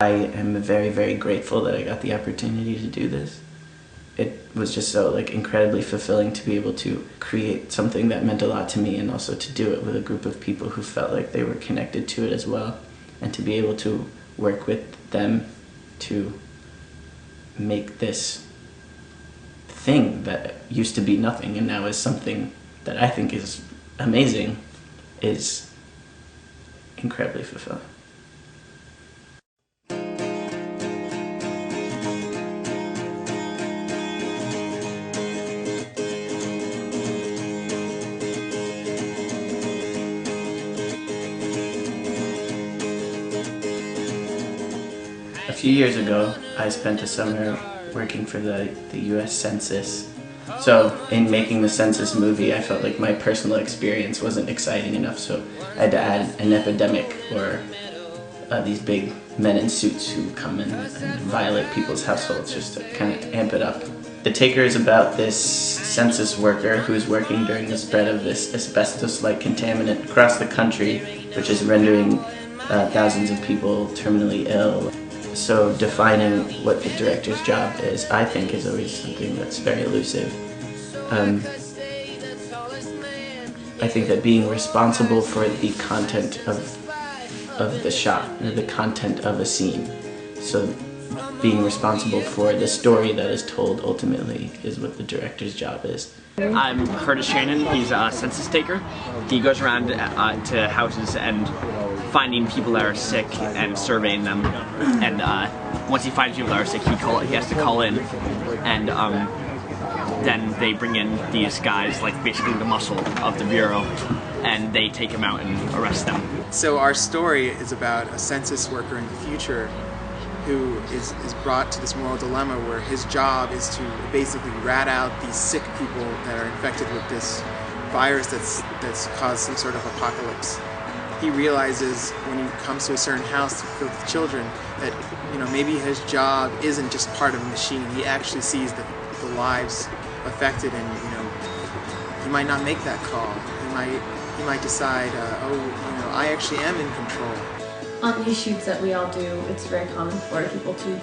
I am very, very grateful that I got the opportunity to do this. It was just so incredibly fulfilling to be able to create something that meant a lot to me, and also to do it with a group of people who felt like they were connected to it as well, and to be able to work with them to make this thing that used to be nothing and now is something that I think is amazing is incredibly fulfilling. A few years ago, I spent a summer working for the US Census. So in making the Census movie, I felt like my personal experience wasn't exciting enough, so I had to add an epidemic, or these big men in suits who come and violate people's households, just to kind of amp it up. The Taker is about this census worker who's working during the spread of this asbestos-like contaminant across the country, which is rendering thousands of people terminally ill. So defining what the director's job is, I think, is always something that's very elusive. I think that being responsible for the content of the shot, or the content of a scene, so being responsible for the story that is told ultimately is what the director's job is. I'm Curtis Shannon. He's a census taker. He goes around to houses and finding people that are sick and surveying them. And once he finds people that are sick, he has to call in, and then they bring in these guys, like basically the muscle of the bureau, and they take him out and arrest them. So our story is about a census worker in the future who is brought to this moral dilemma where his job is to basically rat out these sick people that are infected with this virus that's caused some sort of apocalypse. He realizes when he comes to a certain house filled with children that, you know, maybe his job isn't just part of a machine. He actually sees the lives affected, and, you know, he might not make that call. He might decide, oh, you know, I actually am in control. On these shoots that we all do, it's very common for people to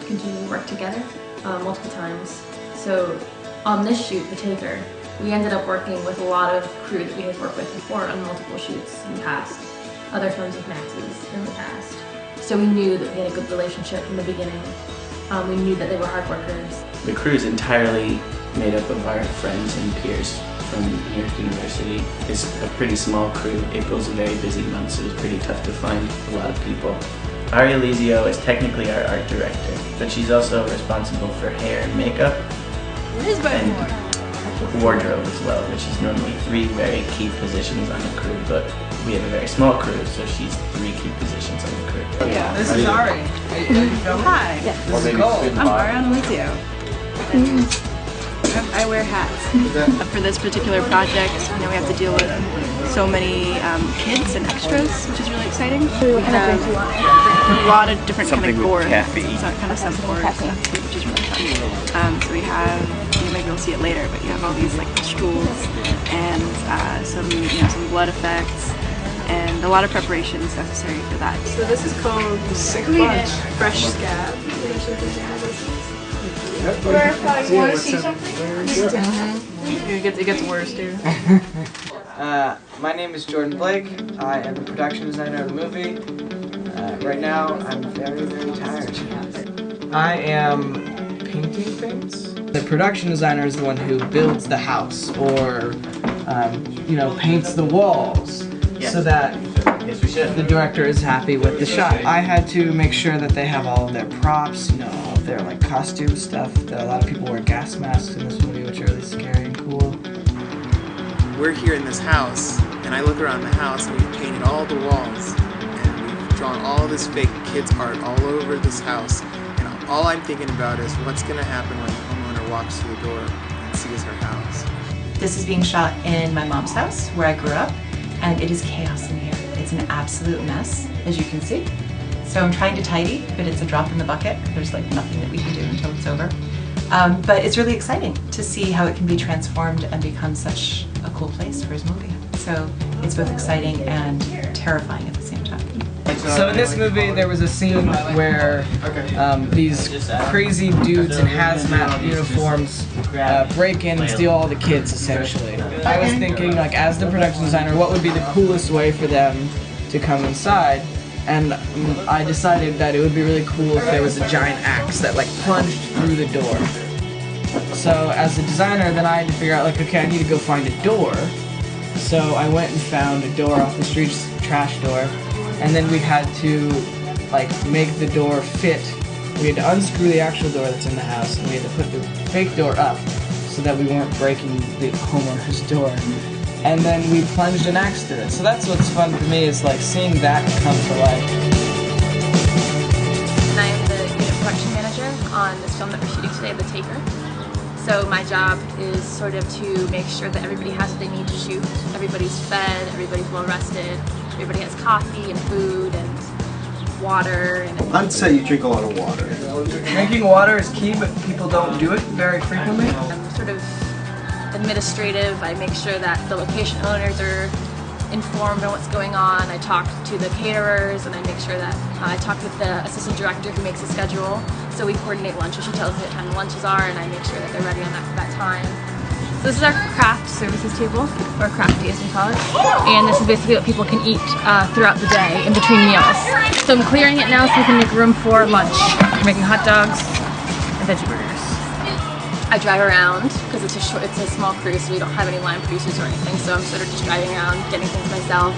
continue to work together multiple times. So on this shoot, The Taker, we ended up working with a lot of crew that we had worked with before on multiple shoots in the past, other films with Max's in the past. So we knew that we had a good relationship from the beginning. We knew that they were hard workers. The crew is entirely made up of our friends and peers from New York University. It's a pretty small crew. April's a very busy month, so it was pretty tough to find a lot of people. Ari Elizio is technically our art director, but she's also responsible for hair and makeup and wardrobe as well, which is normally 3 very key positions on a crew, but we have a very small crew, so she's 3 key positions on the crew. Yeah, this is Ari. Hi. Yeah. This is Cole. I'm Ari Elizio. I wear hats. For this particular project, you know, we have to deal with so many kids and extras, which is really exciting. We have a lot of different kind of boards, so kind of some boards, which is really fun. So we have, you know, maybe you'll see it later, but you have all these like stools and some blood effects, and a lot of preparations necessary for that. So this is called Sick Bunch Fresh Scab. You want to see something? It gets worse, dude. My name is Jordan Blake. I am the production designer of the movie. Right now, I'm very, very tired. I am painting things. The production designer is the one who builds the house, or you know, paints the walls, so that the director is happy with the shot. I had to make sure that they have all of their props, you know, all of their like costume stuff. That a lot of people wear gas masks in this movie, which are really scary and cool. We're here in this house, and I look around the house, and we've painted all the walls, and we've drawn all this fake kids art all over this house. And all I'm thinking about is what's going to happen when the homeowner walks through the door and sees her house. This is being shot in my mom's house, where I grew up, and it is chaos in here. It's an absolute mess, as you can see. So I'm trying to tidy, but it's a drop in the bucket. There's like nothing that we can do until it's over. But it's really exciting to see how it can be transformed and become such a cool place for his movie. So it's both exciting and terrifying at the same time. So in this movie, there was a scene where these crazy dudes in hazmat uniforms break in and steal all the kids, essentially. I was thinking, like, as the production designer, what would be the coolest way for them to come inside? And I decided that it would be really cool if there was a giant axe that, like, plunged through the door. So as a designer, then I had to figure out, like, okay, I need to go find a door. So I went and found a door off the street's trash door. And then we had to, like, make the door fit. We had to unscrew the actual door that's in the house, and we had to put the fake door up so that we weren't breaking the homeowner's door. And then we plunged an axe through it. So that's what's fun for me, is like seeing that come to life. And I am the unit production manager on this film that we're shooting today, The Taker. So my job is sort of to make sure that everybody has what they need to shoot. Everybody's fed, everybody's well rested. Everybody has coffee and food and water. I'd say you drink a lot of water. Drinking water is key, but people don't do it very frequently. I'm sort of administrative. I make sure that the location owners are informed on what's going on. I talk to the caterers, and I make sure that I talk with the assistant director who makes the schedule. So we coordinate lunches. She tells me what time the lunches are, and I make sure that they're ready on that time. So this is our craft services table, or crafty as we call it, and this is basically what people can eat throughout the day in between meals. So I'm clearing it now so we can make room for lunch. We're making hot dogs and veggie burgers. I drive around because it's a small crew, so we don't have any line producers or anything, so I'm sort of just driving around, getting things myself.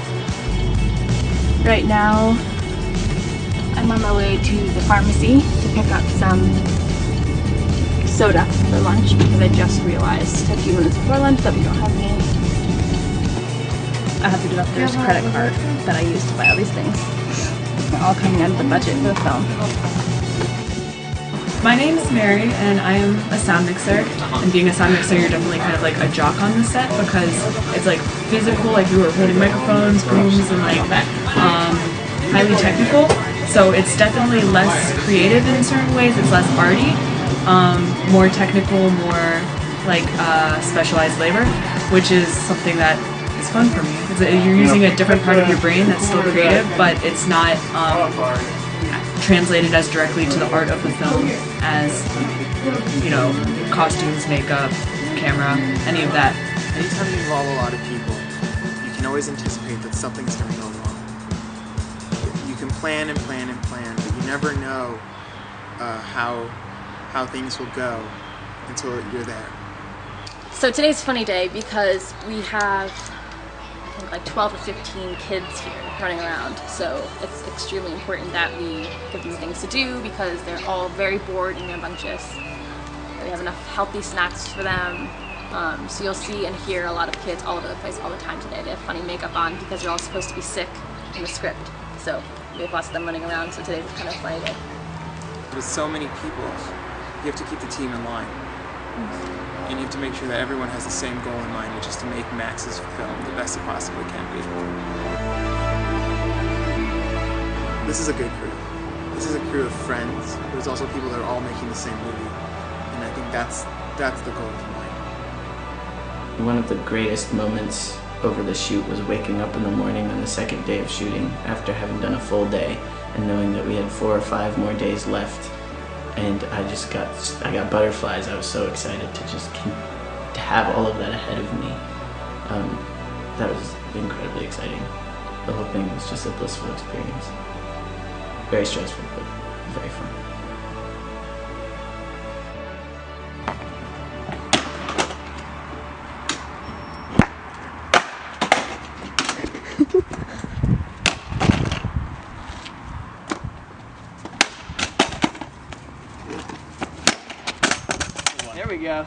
Right now, I'm on my way to the pharmacy to pick up some soda for lunch because I just realized a few minutes before lunch that we don't have any. I have the director's credit card that I use to buy all these things. They're all coming out of the budget for the film. My name is Mary, and I am a sound mixer. And being a sound mixer, you're definitely kind of like a jock on the set because it's like physical, like you were holding microphones, booms, and like highly technical. So it's definitely less creative in certain ways. It's less arty, more technical, more like specialized labor, which is something that is fun for me. You're using a different part of your brain that's still creative, but it's not translated as directly to the art of the film as, you know, costumes, makeup, camera, any of that. Anytime you involve a lot of people, you can always anticipate that something's going to go wrong. You can plan and plan and plan, but you never know how things will go until you're there. So today's a funny day because we have like 12 to 15 kids here running around, so it's extremely important that we give them things to do because they're all very bored and rambunctious. We have enough healthy snacks for them, so you'll see and hear a lot of kids all over the place all the time today. They have funny makeup on because they're all supposed to be sick in the script, so we have lots of them running around, so today's kind of a funny day. With so many people, you have to keep the team in line. And you have to make sure that everyone has the same goal in mind, which is to make Max's film the best it possibly can be. This is a good crew. This is a crew of friends. There's also people that are all making the same movie. And I think that's the goal tonight. One of the greatest moments over the shoot was waking up in the morning on the second day of shooting after having done a full day and knowing that we had 4 or 5 more days left. And I got butterflies. I was so excited to just to have all of that ahead of me. That was incredibly exciting. The whole thing was just a blissful experience. Very stressful, but very fun. There we go.